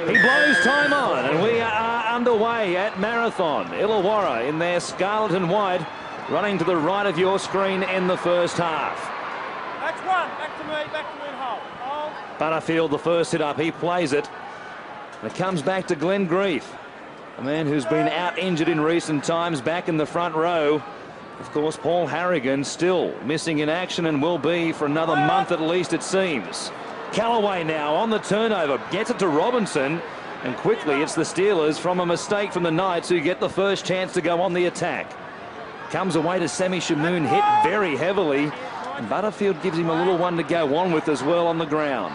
He blows time on, and we are underway at Marathon. Illawarra in their scarlet and white, running to the right of your screen in the first half. That's one. Back to me in hole. Butterfield, the first hit up, he plays it. And it comes back to Glenn Grief, a man who's been out injured in recent times, back in the front row. Of course, Paul Harrigan still missing in action and will be for another month at least, it seems. Callaway now on the turnover, gets it to Robinson, and quickly it's the Steelers from a mistake from the Knights who get the first chance to go on the attack. Comes away to Sammy Shamoon, hit very heavily, and Butterfield gives him a little one to go on with as well on the ground.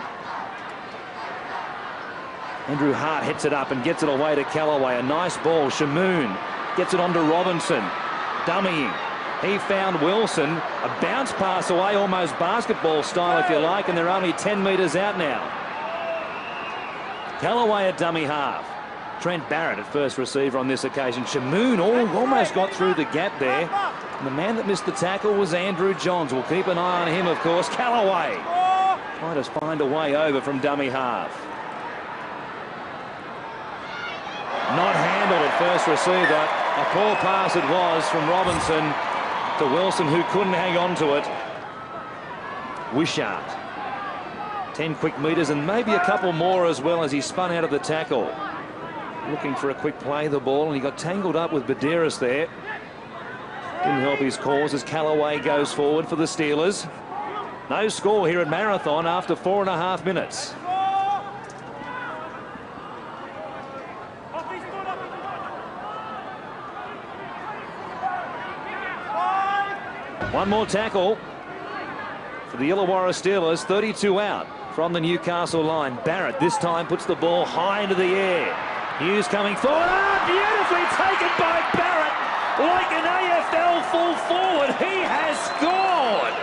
Andrew Hart hits it up and gets it away to Callaway. A nice ball. Shamoon gets it on to Robinson. Dummying. He found Wilson. A bounce pass away, almost basketball style if you like, and they're only 10 metres out now. Callaway at dummy half. Trent Barrett at first receiver on this occasion. Shamoon almost got through the gap there. And the man that missed the tackle was Andrew Johns. We'll keep an eye on him, of course. Callaway trying to find a way over from dummy half. Not handled at first receiver. A poor pass it was from Robinson to Wilson, who couldn't hang on to it. Wishart. 10 quick metres and maybe a couple more as well as he spun out of the tackle. Looking for a quick play the ball, and he got tangled up with Badeiras there. Didn't help his cause as Callaway goes forward for the Steelers. No score here at Marathon after 4.5 minutes. One more tackle for the Illawarra Steelers. 32 out from the Newcastle line. Barrett this time puts the ball high into the air. Hughes coming forward. Beautifully taken by Barrett. Like an AFL full forward, he has scored.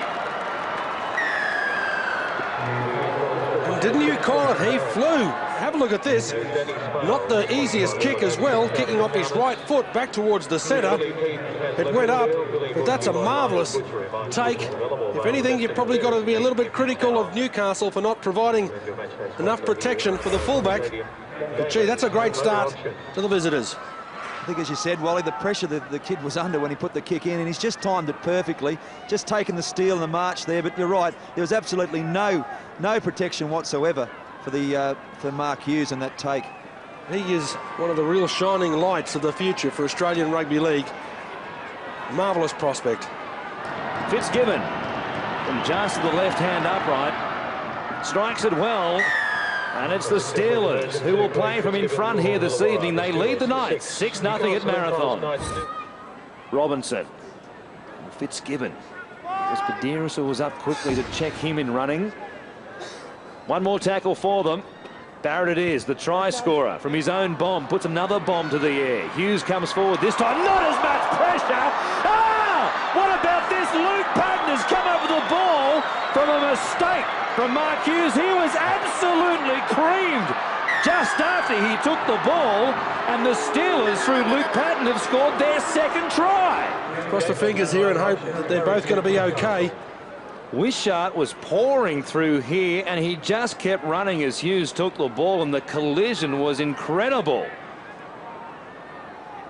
And didn't you call it? He flew. Have a look at this. Not the easiest kick as well, kicking off his right foot back towards the centre. It went up, but that's a marvellous take. If anything, you've probably got to be a little bit critical of Newcastle for not providing enough protection for the fullback. But gee, that's a great start to the visitors. I think, as you said, Wally, the pressure that the kid was under when he put the kick in, and he's just timed it perfectly, just taken the steal and the march there. But you're right, there was absolutely no protection whatsoever for Mark Hughes in that take. He is one of the real shining lights of the future for Australian Rugby League. Marvellous prospect. Fitzgibbon from just to the left-hand upright. Strikes it well. And it's the Steelers who will play from in front here this evening. They lead the Knights 6-0 at Marathon. Robinson. Fitzgibbon. Badeiras, who was up quickly to check him in running. One more tackle for them. Barrett it is, the try scorer from his own bomb, puts another bomb to the air. Hughes comes forward this time, not as much pressure. What about this? Luke Patton has come up with the ball from a mistake from Mark Hughes. He was absolutely creamed just after he took the ball, and the Steelers, through Luke Patton, have scored their second try. Cross the fingers here and hope that they're both going to be okay. Wishart was pouring through here, and he just kept running as Hughes took the ball, and the collision was incredible.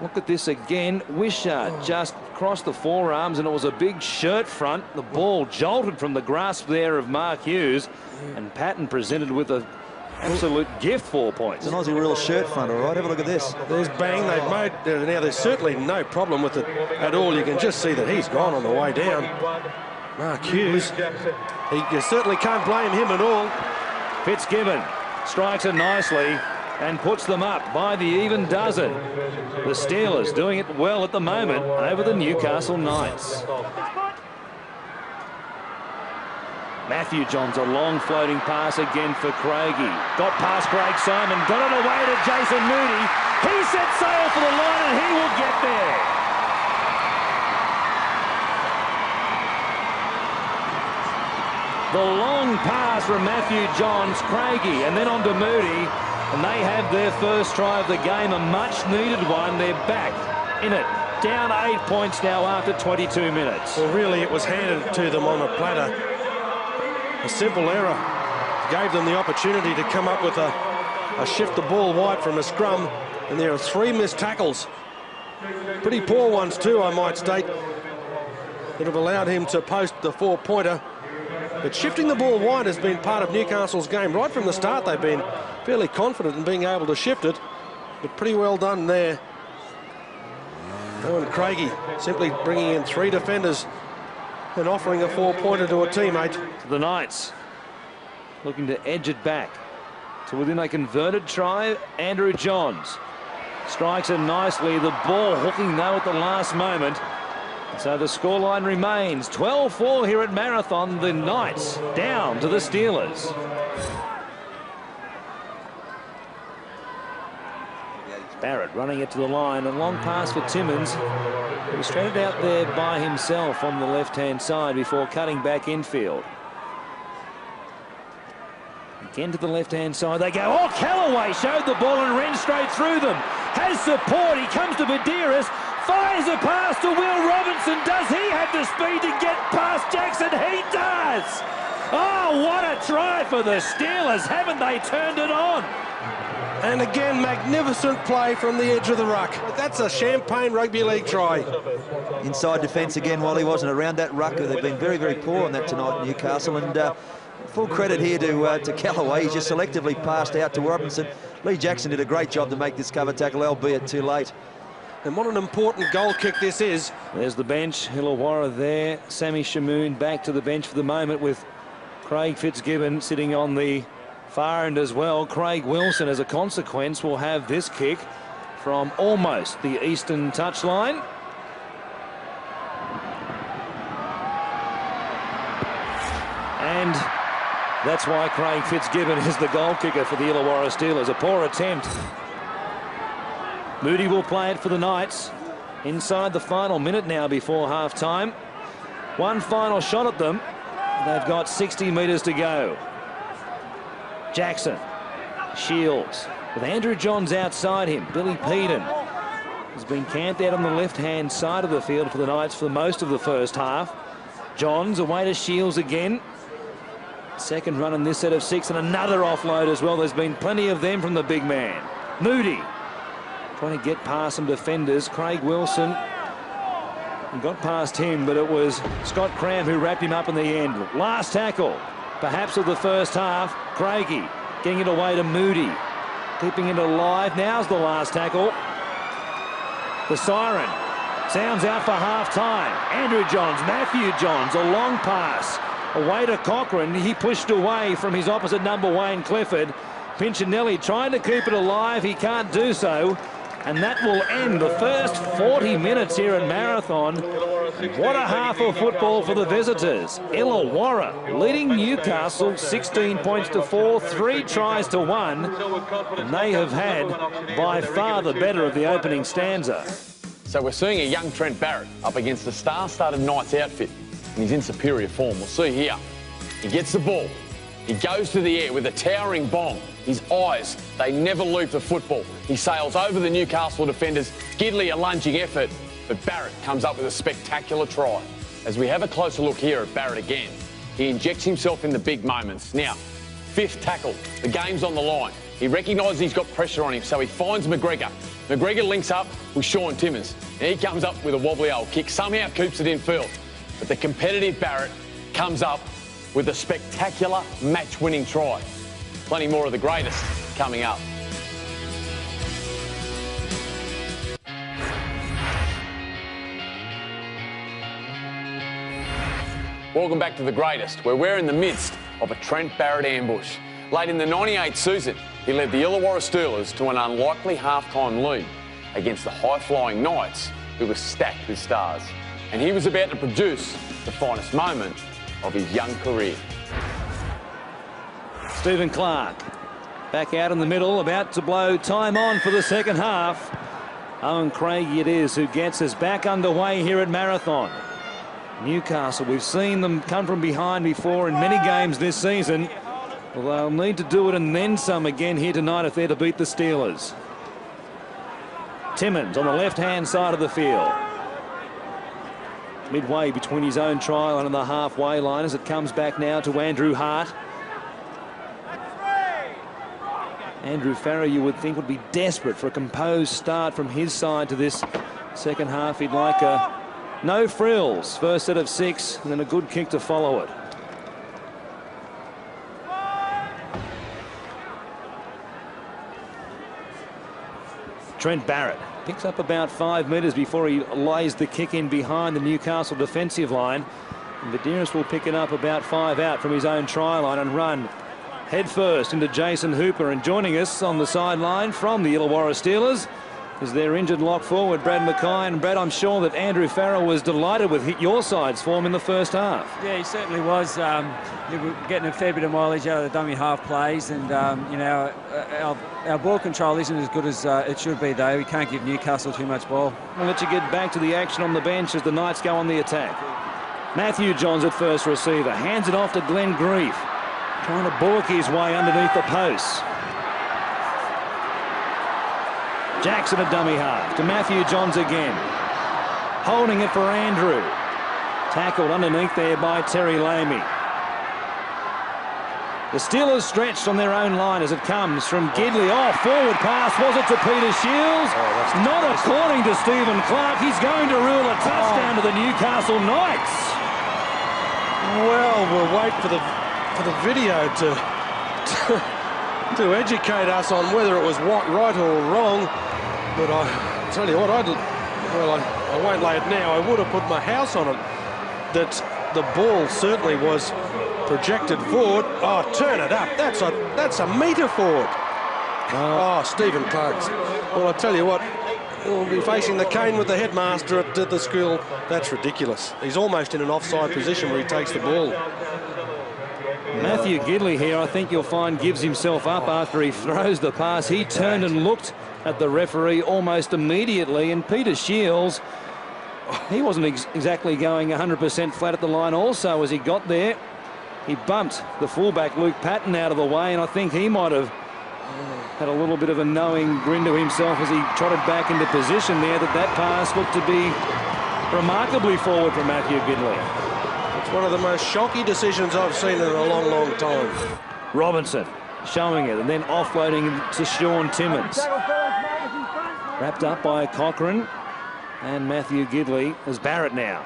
Look at this again. Wishart just crossed the forearms, and it was a big shirt front. The ball jolted from the grasp there of Mark Hughes, and Patton presented with an absolute gift 4 points. It's an Aussie real shirt front, all right. Have a look at this. There's bang. They've made. Now, there's certainly no problem with it at all. You can just see that he's gone on the way down. Mark Hughes, you certainly can't blame him at all. Fitzgibbon strikes it nicely and puts them up by the even dozen. The Steelers doing it well at the moment over the Newcastle Knights. Matthew Johns, a long floating pass again for Craigie. Got past Craig Simon, got it away to Jason Mooney. He set sail for the line, and he will get there. The long pass from Matthew Johns, Craigie, and then on to Moody, and they have their first try of the game, a much-needed one. They're back in it, down 8 points now after 22 minutes. Well, really, it was handed to them on a platter. A simple error gave them the opportunity to come up with a shift the ball wide from a scrum, and there are 3 missed tackles. Pretty poor ones too, I might state, that have allowed him to post the 4-pointer. But shifting the ball wide has been part of Newcastle's game. Right from the start, they've been fairly confident in being able to shift it, but pretty well done there. Owen Craigie simply bringing in 3 defenders and offering a 4-pointer to a teammate. The Knights looking to edge it back to within a converted try. Andrew Johns strikes it nicely. The ball hooking though at the last moment. So the scoreline remains 12-4 here at Marathon. The Knights down to the Steelers. Barrett running it to the line. A long pass for Timmins. He was stranded out there by himself on the left-hand side before cutting back infield. Again to the left-hand side they go. Oh, Callaway showed the ball and ran straight through them. Has support. He comes to Badiris. Fires a pass to Will Robinson. Does he have the speed to get past Jackson? He does. Oh, what a try for the Steelers. Haven't they turned it on? And again, magnificent play from the edge of the ruck. That's a Champagne Rugby League try. Inside defence again while he wasn't around that ruck. They've been very, very poor on that tonight, Newcastle. And full credit here to Callaway. He just selectively passed out to Robinson. Lee Jackson did a great job to make this cover tackle, albeit too late. And what an important goal kick this is. There's the bench. Illawarra there. Sammy Shamoon back to the bench for the moment with Craig Fitzgibbon sitting on the far end as well. Craig Wilson, as a consequence, will have this kick from almost the eastern touchline. And that's why Craig Fitzgibbon is the goal kicker for the Illawarra Steelers. A poor attempt. Moody will play it for the Knights. Inside the final minute now before half-time. One final shot at them. They've got 60 metres to go. Jackson. Shields. With Andrew Johns outside him. Billy Peden has been camped out on the left-hand side of the field for the Knights for most of the first half. Johns away to Shields again. Second run in this set of 6 and another offload as well. There's been plenty of them from the big man. Moody trying to get past some defenders. Craig Wilson got past him, but it was Scott Cram who wrapped him up in the end. Last tackle, perhaps of the first half. Craigie getting it away to Moody, keeping it alive. Now's the last tackle. The siren sounds out for half-time. Andrew Johns, Matthew Johns, a long pass away to Cochrane. He pushed away from his opposite number, Wayne Clifford. Pinchinelli trying to keep it alive. He can't do so. And that will end the first 40 minutes here at Marathon. And what a half of football for the visitors. Illawarra leading Newcastle 16 points to 4, 3 tries to 1. And they have had by far the better of the opening stanza. So we're seeing a young Trent Barrett up against the star-studded Knights outfit. And he's in superior form. We'll see here. He gets the ball. He goes to the air with a towering bomb. His eyes, they never leave the football. He sails over the Newcastle defenders. Gidley a lunging effort, but Barrett comes up with a spectacular try. As we have a closer look here at Barrett again, he injects himself in the big moments. Now, 5th tackle, the game's on the line. He recognises he's got pressure on him, so he finds McGregor. McGregor links up with Sean Timmins, and he comes up with a wobbly old kick, somehow coops it in field. But the competitive Barrett comes up with a spectacular match-winning try. Plenty more of the greatest coming up. Welcome back to the greatest, where we're in the midst of a Trent Barrett ambush. Late in the 98 season, he led the Illawarra Steelers to an unlikely half-time lead against the high-flying Knights, who were stacked with stars. And he was about to produce the finest moment of his young career. Stephen Clark back out in the middle, about to blow time on for the second half. Owen Craigie it is who gets us back underway here at Marathon. Newcastle, we've seen them come from behind before in many games this season. Well, they'll need to do it and then some again here tonight if they're to beat the Steelers. Timmins on the left-hand side of the field. Midway between his own try line and the halfway line as it comes back now to Andrew Hart. Andrew Farrow, you would think, would be desperate for a composed start from his side to this second half. He'd like no frills, first set of 6, and then a good kick to follow it. Trent Barrett picks up about 5 metres before he lays the kick in behind the Newcastle defensive line. And Vidiris will pick it up about 5 out from his own try line and run head first into Jason Hooper. And joining us on the sideline from the Illawarra Steelers is their injured lock forward, Brad Mackay. And Brad, I'm sure that Andrew Farrell was delighted with your side's form in the first half. Yeah, he certainly was. You were getting a fair bit of mileage out of the dummy half plays, and you know, our ball control isn't as good as it should be, though. We can't give Newcastle too much ball. We'll let you get back to the action on the bench as the Knights go on the attack. Matthew Johns at first receiver, hands it off to Glenn Grief, trying to bullock his way underneath the posts. Jackson at dummy half to Matthew Johns again, holding it for Andrew. Tackled underneath there by Terry Lamey. The Steelers stretched on their own line as it comes from Gidley. Oh, forward pass, was it to Peter Shields? Not according to Stephen Clark. He's going to rule a touchdown to the Newcastle Knights. Well, we'll wait for the video to educate us on whether it was right or wrong. But I tell you what, I won't lay it now. I would have put my house on it that the ball certainly was projected forward. Oh, turn it up. That's a metre forward. Oh, Stephen Clark. Well, I tell you what, we'll be facing the cane with the headmaster at the school. That's ridiculous. He's almost in an offside position where he takes the ball. Matthew Gidley here, I think you'll find, gives himself up after he throws the pass. He turned and looked at the referee almost immediately, and Peter Shields, he wasn't exactly going 100% flat at the line also as he got there. He bumped the fullback Luke Patton out of the way, and I think he might have had a little bit of a knowing grin to himself as he trotted back into position there, that pass looked to be remarkably forward from Matthew Gidley. It's one of the most shocking decisions I've seen in a long, long time. Robinson showing it and then offloading to Sean Timmins. Wrapped up by Cochrane and Matthew Gidley as Barrett now.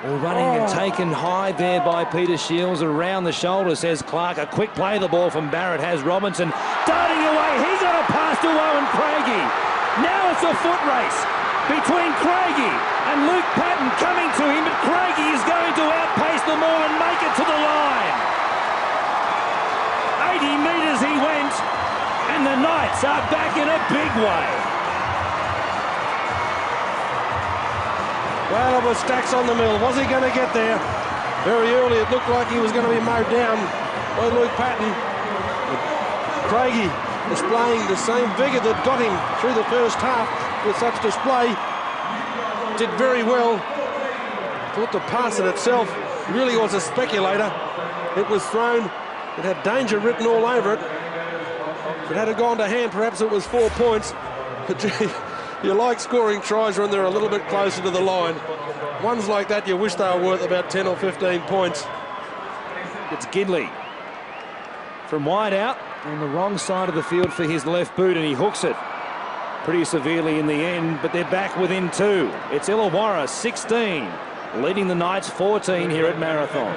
All running and taken high there by Peter Shields. Around the shoulder, says Clark. A quick play the ball from Barrett has Robinson darting away. He got a pass to Owen Craigie. Now it's a foot race between Craigie and Luke Patton coming to him, but Craigie is going to outpace them all and make it to the line. 80 metres he went, and the Knights are back in a big way. Well, it was stacks on the mill. Was he going to get there? Very early, it looked like he was going to be mowed down by Luke Patton. But Craigie displaying the same vigour that got him through the first half with such display. Did very well. Thought the pass in itself really was a speculator. It was thrown. It had danger written all over it. If it had gone to hand, perhaps it was 4 points. But gee, you like scoring tries when they're a little bit closer to the line. Ones like that, you wish they were worth about 10 or 15 points. It's Gidley from wide out on the wrong side of the field for his left boot, and he hooks it pretty severely in the end, but they're back within 2. It's Illawarra 16, leading the Knights 14 here at Marathon.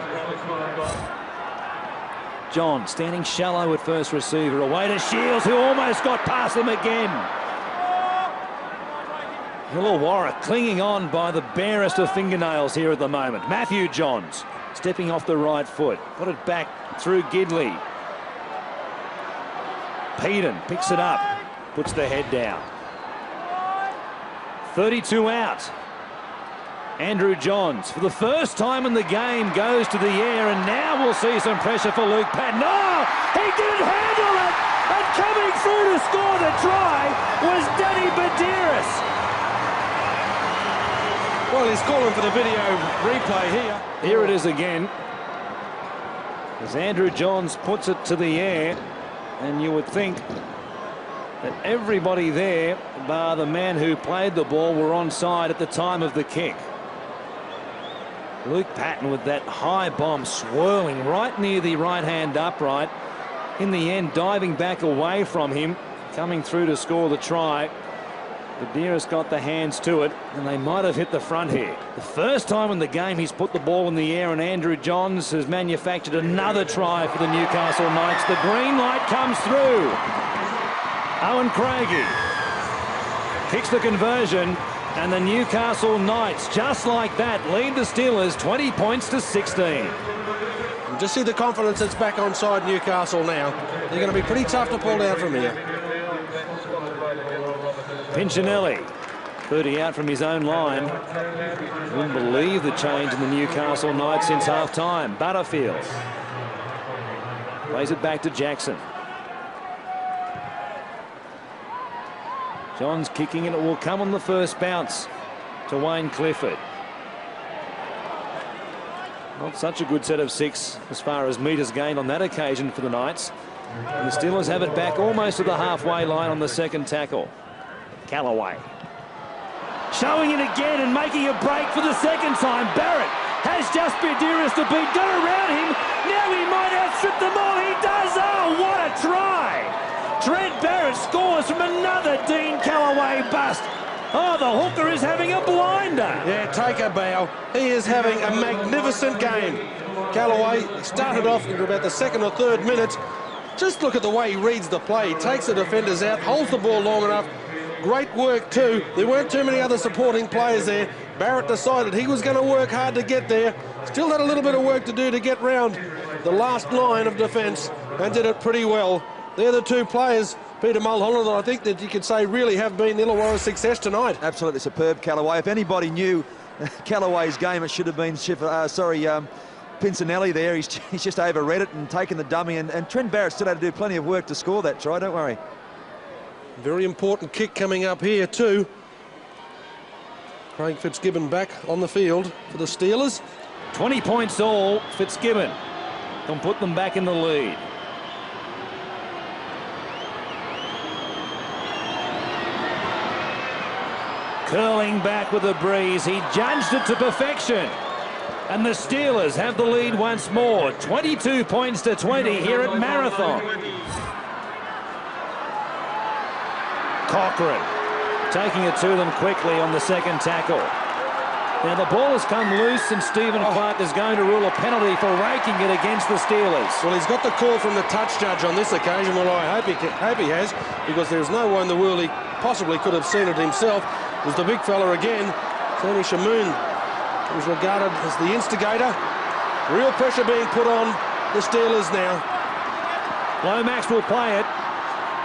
John standing shallow at first receiver, away to Shields, who almost got past them again. Illawarra clinging on by the barest of fingernails here at the moment. Matthew Johns stepping off the right foot, got it back through Gidley. Peden picks it up, puts the head down. 32 out. Andrew Johns, for the first time in the game, goes to the air, and now we'll see some pressure for Luke Patton. Oh, he didn't handle it! And coming through to score the try was Danny Badiris. Well, he's calling for the video replay here. Here it is again, as Andrew Johns puts it to the air, and you would think that everybody there, bar the man who played the ball, were onside at the time of the kick. Luke Patton with that high bomb swirling right near the right-hand upright. in the end, diving back away from him, coming through to score the try. But Dearest got the hands to it, and they might have hit the front here. The first time in the game he's put the ball in the air, and Andrew Johns has manufactured another try for the Newcastle Knights. The green light comes through. Owen Craigie kicks the conversion, and the Newcastle Knights, just like that, lead the Steelers 20 points to 16. Just see the confidence that's back on side Newcastle now. They're going to be pretty tough to pull down from here. Pinchinelli, 30 out from his own line. Wouldn't believe the change in the Newcastle Knights since half-time. Butterfield plays it back to Jackson. John's kicking it. It will come on the first bounce to Wayne Clifford. Not such a good set of 6 as far as metres gained on that occasion for the Knights. And the Steelers have it back almost to the halfway line on the second tackle. Callaway showing it again and making a break for the second time. Barrett has just Dearest to beat. Got around him. Now he might outstrip them all. He does. Oh, what a try. Trent Barrett scores from another Dean Callaway bust. Oh, the hooker is having a blinder. Yeah, take a bow. He is having a magnificent game. Callaway started off in about the second or third minute. Just look at the way he reads the play. He takes the defenders out, holds the ball long enough. Great work too. There weren't too many other supporting players there. Barrett decided he was going to work hard to get there. Still had a little bit of work to do to get round the last line of defence, and did it pretty well. They're the two players, Peter Mulholland, that I think that you could say really have been Illawarra's success tonight. Absolutely superb, Callaway. If anybody knew Callaway's game, it should have been Pincinelli there. He's just overread it and taken the dummy, and Trent Barrett still had to do plenty of work to score that try, don't worry. Very important kick coming up here too. Craig Fitzgibbon back on the field for the Steelers. 20 points all. Fitzgibbon can put them back in the lead. Curling back with a breeze. He judged it to perfection. And the Steelers have the lead once more. 22 points to 20 here at Marathon. Cochrane taking it to them quickly on the second tackle. Now the ball has come loose, and Stephen Clark is going to rule a penalty for raking it against the Steelers. Well, he's got the call from the touch judge on this occasion. Well, I hope he has, because there's no way in the world he possibly could have seen it himself. It was the big fella again, Sammy Shamoon, who's regarded as the instigator. Real pressure being put on the Steelers now. Lomax will play it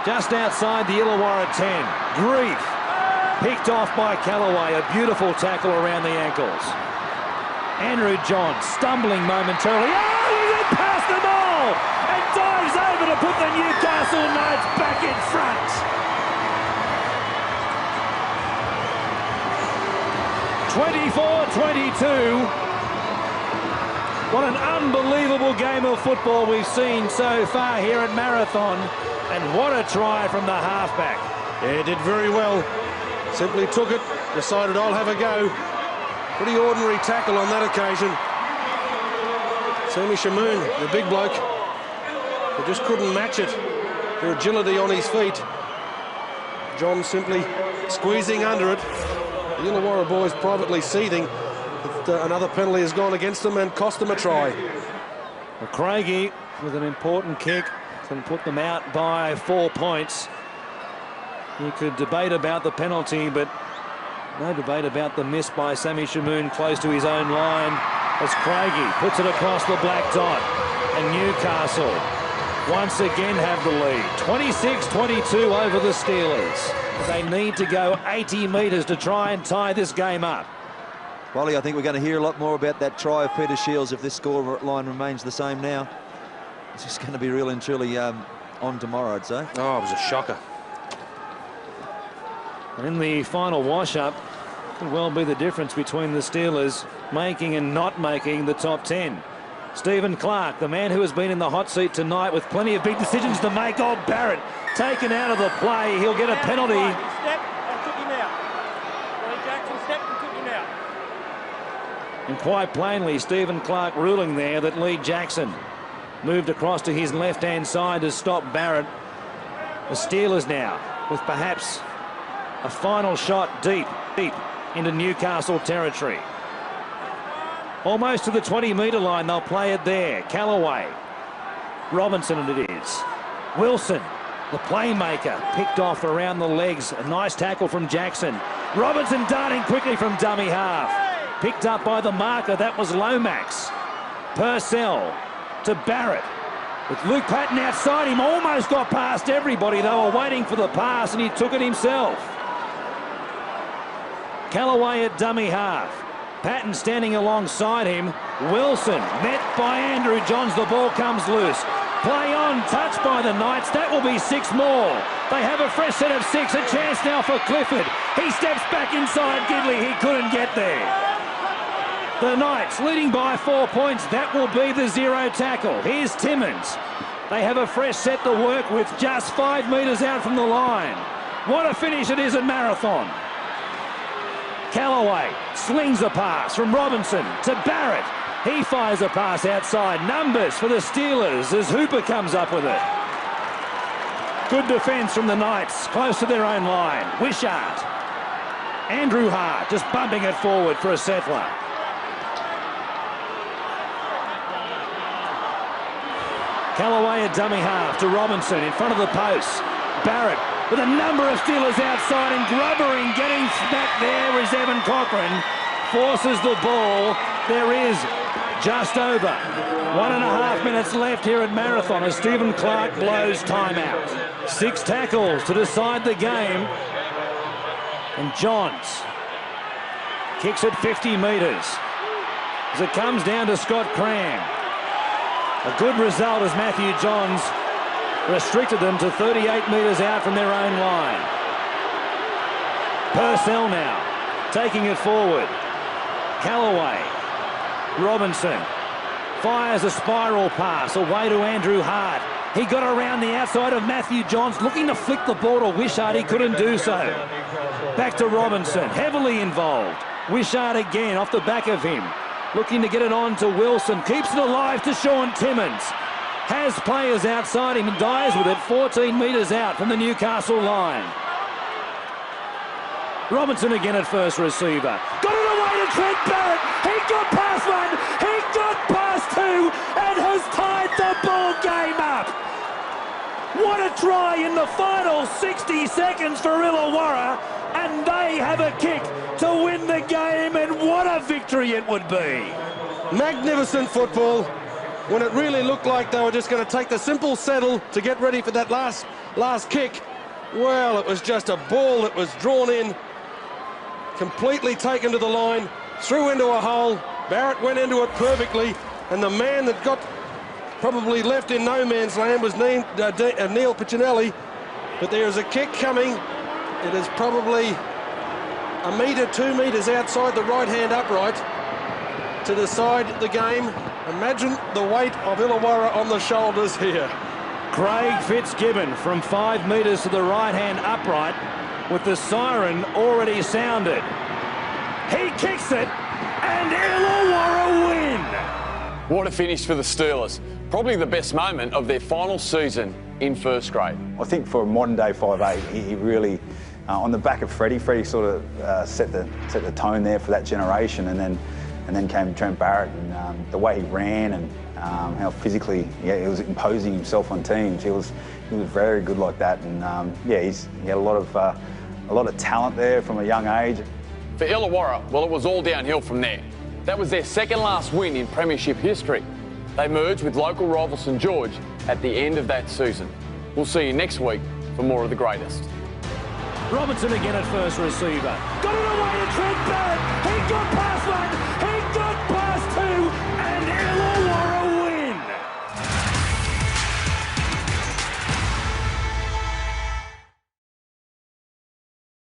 just outside the Illawarra 10. Grief picked off by Callaway. A beautiful tackle around the ankles. Andrew Johns stumbling momentarily. Oh, he went past them all and dives over to put the Newcastle Knights back in front. 24-22. What an unbelievable game of football we've seen so far here at Marathon. And what a try from the halfback. Yeah, did very well. Simply took it, decided I'll have a go. Pretty ordinary tackle on that occasion. Sammy Shamoon, the big bloke, he just couldn't match it. The agility on his feet. John simply squeezing under it. The Illawarra boys privately seething that another penalty has gone against them and cost them a try. Well, Craigie with an important kick can put them out by 4 points. You could debate about the penalty, but no debate about the miss by Sammy Shamoon close to his own line as Craigie puts it across the black dot. And Newcastle once again have the lead. 26-22 over the Steelers. They need to go 80 metres to try and tie this game up. Wally, I think we're going to hear a lot more about that try of Peter Shields if this score line remains the same now. It's just going to be real and truly on tomorrow, I'd say. Oh, it was a shocker. And in the final wash-up, could well be the difference between the Steelers making and not making the top 10. Stephen Clark, the man who has been in the hot seat tonight with plenty of big decisions to make. Oh, Barrett taken out of the play. He'll get a penalty. He stepped and took him out. Lee Jackson stepped and took him out. And quite plainly, Stephen Clark ruling there that Lee Jackson Moved across to his left-hand side to stop Barrett. The Steelers now with perhaps a final shot deep into Newcastle territory. Almost to the 20-metre line, they'll play it there. Callaway. Robinson it is. Wilson, the playmaker, picked off around the legs. A nice tackle from Jackson. Robinson darting quickly from dummy half. Picked up by the marker, that was Lomax. Purcell to Barrett. With Luke Patton outside him, almost got past everybody. They were waiting for the pass and he took it himself. Callaway at dummy half. Patton standing alongside him. Wilson met by Andrew Johns. The ball comes loose. Play on, touched by the Knights. That will be 6 more. They have a fresh set of 6. A chance now for Clifford. He steps back inside Gidley. He couldn't get there. The Knights leading by 4 points. That will be the 0 tackle. Here's Timmins. They have a fresh set to work with just 5 metres out from the line. What a finish it is at Marathon. Callaway slings a pass from Robinson to Barrett. He fires a pass outside. Numbers for the Steelers as Hooper comes up with it. Good defence from the Knights, close to their own line. Wishart. Andrew Hart just bumping it forward for a settler. Callaway at dummy half to Robinson in front of the post. Barrett with a number of Steelers outside and grubbering, getting back there is Evan Cochran. Forces the ball. There is just over 1.5 minutes left here at Marathon as Stephen Clark blows timeout. 6 tackles to decide the game. And Johns kicks it 50 metres as it comes down to Scott Cram. A good result as Matthew Johns restricted them to 38 metres out from their own line. Purcell now taking it forward. Callaway. Robinson fires a spiral pass away to Andrew Hart. He got around the outside of Matthew Johns, looking to flick the ball to Wishart. He couldn't do so. Back to Robinson, heavily involved. Wishart again off the back of him, looking to get it on to Wilson. Keeps it alive to Sean Timmins. Has players outside him and dies with it 14 metres out from the Newcastle line. Robinson again at first receiver. Got it away to Trent Barrett. He got past one. He got past 2 and has tied the ball game up. What a try in the final 60 seconds for Illawarra. And they have a kick to win the game, and what a victory it would be. Magnificent football when it really looked like they were just going to take the simple settle to get ready for that last kick. Well, it was just a ball that was drawn in, completely taken to the line, threw into a hole. Barrett went into it perfectly, and the man that got probably left in no man's land was Neil Piccinelli. But there's a kick coming. It is probably 1 metre, 2 metres outside the right-hand upright to decide the game. Imagine the weight of Illawarra on the shoulders here. Craig Fitzgibbon from 5 metres to the right-hand upright with the siren already sounded. He kicks it and Illawarra win. What a finish for the Steelers. Probably the best moment of their final season in first grade. I think for a modern-day 5'8", he really, on the back of Freddie sort of set the tone there for that generation, and then came Trent Barrett, and the way he ran and how physically he was imposing himself on teams. He was very good like that, and he had a lot of talent there from a young age. For Illawarra, well, it was all downhill from there. That was their second last win in premiership history. They merged with local rival St George at the end of that season. We'll see you next week for more of the greatest. Robinson again at first receiver. Got it away to Trent Barrett. He got past one. He